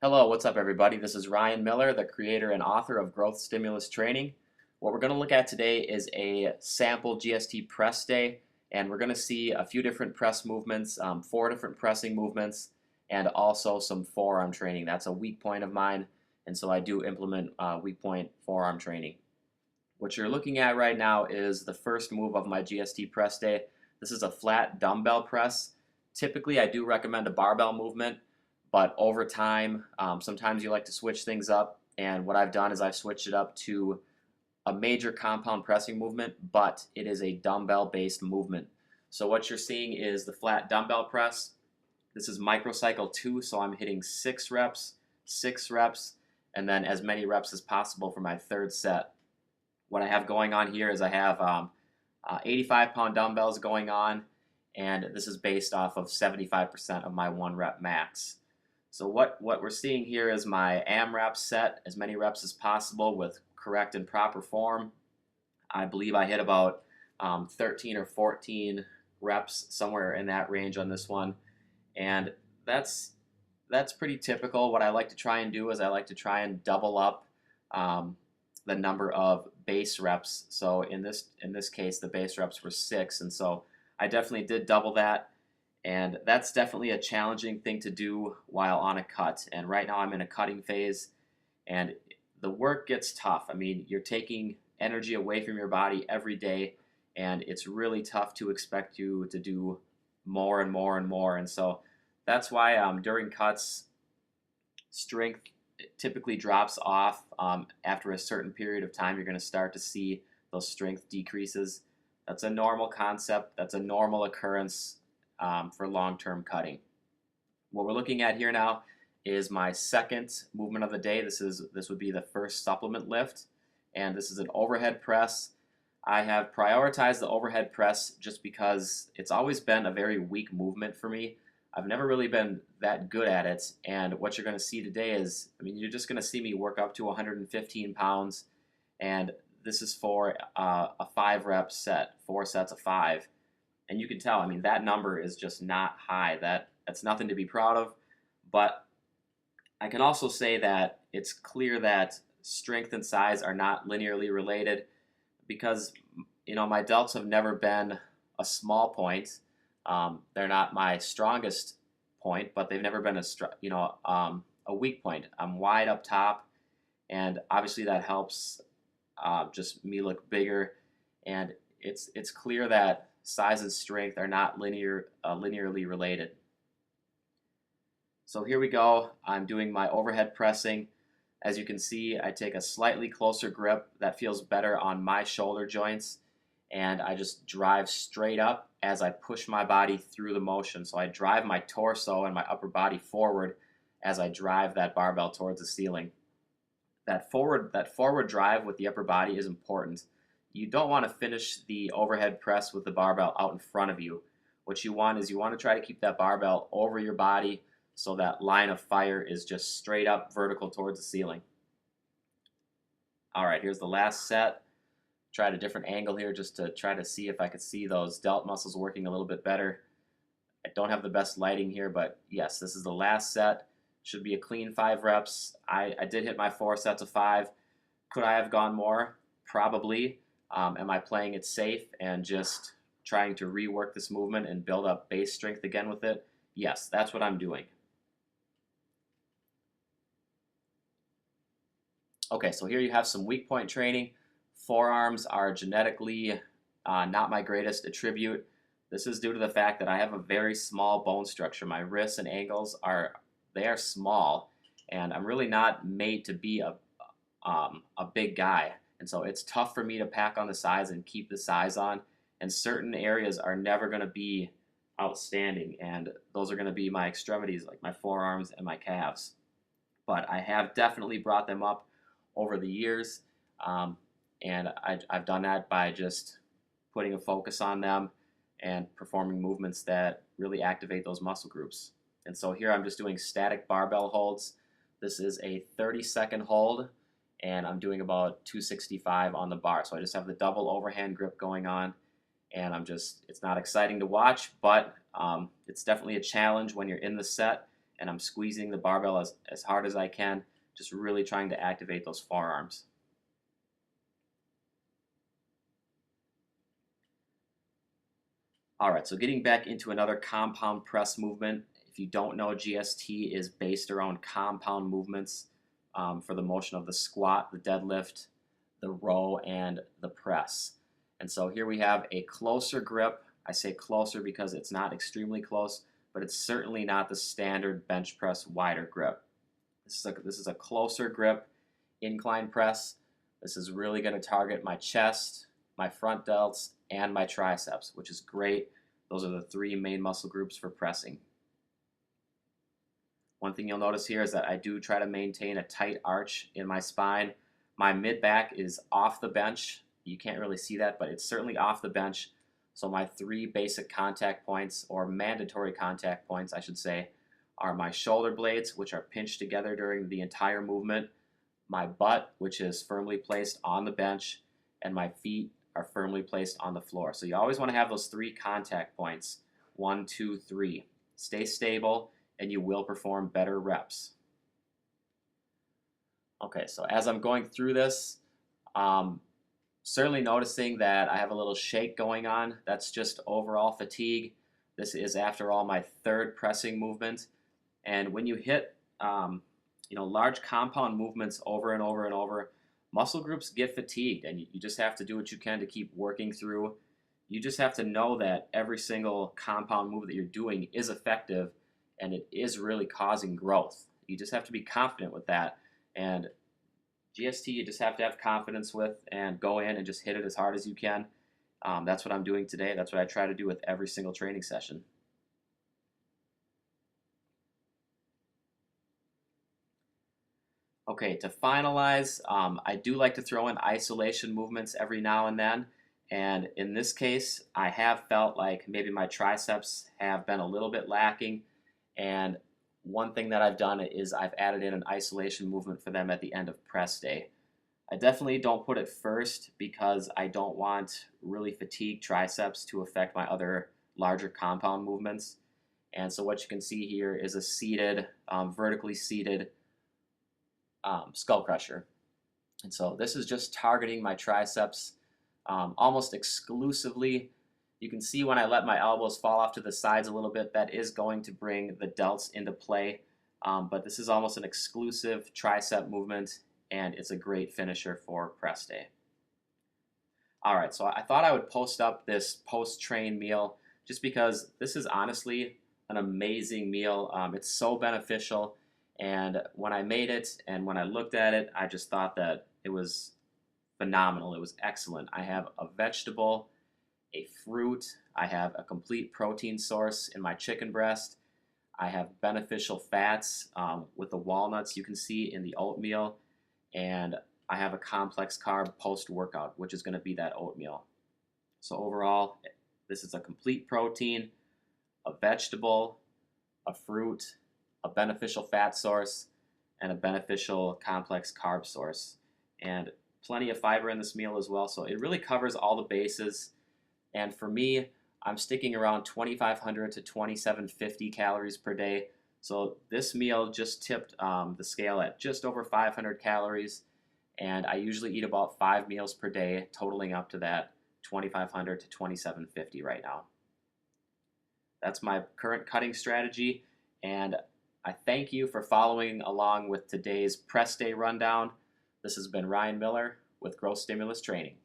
Hello, what's up, everybody? This is Ryan Miller, the creator and author of Growth Stimulus Training. What we're going to look at today is a sample GST press day, and we're going to see a few different press movements, 4 different pressing movements, and also some forearm training. That's a weak point of mine, and so I do implement weak point forearm training. What you're looking at right now is the first move of my GST press day. This is a flat dumbbell press. Typically, I do recommend a barbell movement, but over time, sometimes you like to switch things up. And what I've done is I've switched it up to a major compound pressing movement, but it is a dumbbell-based movement. So what you're seeing is the flat dumbbell press. This is microcycle 2, so I'm hitting 6 reps, 6 reps, and then as many reps as possible for my third set. What I have going on here is I have 85-pound dumbbells going on, and this is based off of 75% of my 1 rep max. So what we're seeing here is my AMRAP set, as many reps as possible with correct and proper form. I believe I hit about 13 or 14 reps, somewhere in that range on this one, and that's pretty typical. What I like to try and do is I like to try and double up the number of base reps. So in this case, the base reps were 6, and so I definitely did double that. And that's definitely a challenging thing to do while on a cut. And right now I'm in a cutting phase, and the work gets tough. I mean, you're taking energy away from your body every day, and it's really tough to expect you to do more and more and more. And so that's why during cuts, strength typically drops off. After a certain period of time, you're going to start to see those strength decreases. That's a normal concept. That's a normal occurrence for long-term cutting. What we're looking at here now is my second movement of the day. This would be the first supplement lift, and this is an overhead press. I have prioritized the overhead press just because it's always been a very weak movement for me. I've never really been that good at it, and what you're going to see today is, I mean, you're just going to see me work up to 115 pounds, and this is for a 5-rep set, 4 sets of 5. And you can tell, I mean, that number is just not high. That's nothing to be proud of. But I can also say that it's clear that strength and size are not linearly related because, my delts have never been a small point. They're not my strongest point, but they've never been a weak point. I'm wide up top, and obviously that helps just me look bigger. And it's clear that size and strength are not linearly related. So here we go. I'm doing my overhead pressing. As you can see, I take a slightly closer grip that feels better on my shoulder joints, and I just drive straight up as I push my body through the motion. So I drive my torso and my upper body forward as I drive that barbell towards the ceiling. That forward drive with the upper body is important. You don't want to finish the overhead press with the barbell out in front of you. What you want to try to keep that barbell over your body so that line of fire is just straight up vertical towards the ceiling. All right, here's the last set. Tried a different angle here just to try to see if I could see those delt muscles working a little bit better. I don't have the best lighting here, but yes, this is the last set. Should be a clean 5 reps. I did hit my 4 sets of 5. Could I have gone more? Probably. Am I playing it safe and just trying to rework this movement and build up base strength again with it? Yes, that's what I'm doing. Okay, so here you have some weak point training. Forearms are genetically not my greatest attribute. This is due to the fact that I have a very small bone structure. My wrists and ankles are small, and I'm really not made to be a big guy. And so it's tough for me to pack on the size and keep the size on. And certain areas are never going to be outstanding. And those are going to be my extremities, like my forearms and my calves. But I have definitely brought them up over the years. And I've done that by just putting a focus on them and performing movements that really activate those muscle groups. And so here I'm just doing static barbell holds. This is a 30-second hold, and I'm doing about 265 on the bar. So I just have the double overhand grip going on, and it's not exciting to watch, but it's definitely a challenge when you're in the set and I'm squeezing the barbell as hard as I can, just really trying to activate those forearms. All right, so getting back into another compound press movement. If you don't know, GST is based around compound movements for the motion of the squat, the deadlift, the row, and the press. And so here we have a closer grip. I say closer because it's not extremely close, but it's certainly not the standard bench press wider grip. This is a closer grip incline press. This is really going to target my chest, my front delts, and my triceps, which is great. Those are the three main muscle groups for pressing. One thing you'll notice here is that I do try to maintain a tight arch in my spine. My mid-back is off the bench. You can't really see that, but it's certainly off the bench. So my three basic contact points, or mandatory contact points, I should say, are my shoulder blades, which are pinched together during the entire movement, my butt, which is firmly placed on the bench, and my feet are firmly placed on the floor. So you always want to have those three contact points, 1, 2, 3. Stay stable, and you will perform better reps. Okay, so as I'm going through this, certainly noticing that I have a little shake going on. That's just overall fatigue. This is, after all, my third pressing movement. And when you hit large compound movements over and over and over, muscle groups get fatigued, and you just have to do what you can to keep working through. You just have to know that every single compound move that you're doing is effective, and it is really causing growth. You just have to be confident with that. And GST, you just have to have confidence with and go in and just hit it as hard as you can. That's what I'm doing today. That's what I try to do with every single training session. Okay, to finalize, I do like to throw in isolation movements every now and then. And in this case, I have felt like maybe my triceps have been a little bit lacking. And one thing that I've done is I've added in an isolation movement for them at the end of press day. I definitely don't put it first because I don't want really fatigued triceps to affect my other larger compound movements. And so what you can see here is a seated, vertically seated skull crusher. And so this is just targeting my triceps almost exclusively. You can see when I let my elbows fall off to the sides a little bit, that is going to bring the delts into play. But this is almost an exclusive tricep movement, and it's a great finisher for press day. All right, so I thought I would post up this post-train meal just because this is honestly an amazing meal. It's so beneficial, and when I made it and when I looked at it, I just thought that it was phenomenal. It was excellent. I have a vegetable, a fruit, I have a complete protein source in my chicken breast, I have beneficial fats with the walnuts you can see in the oatmeal, and I have a complex carb post-workout, which is going to be that oatmeal. So overall, this is a complete protein, a vegetable, a fruit, a beneficial fat source, and a beneficial complex carb source. And plenty of fiber in this meal as well, so it really covers all the bases. And for me, I'm sticking around 2,500 to 2,750 calories per day. So this meal just tipped the scale at just over 500 calories, and I usually eat about 5 meals per day, totaling up to that 2,500 to 2,750 right now. That's my current cutting strategy, and I thank you for following along with today's press day rundown. This has been Ryan Miller with Growth Stimulus Training.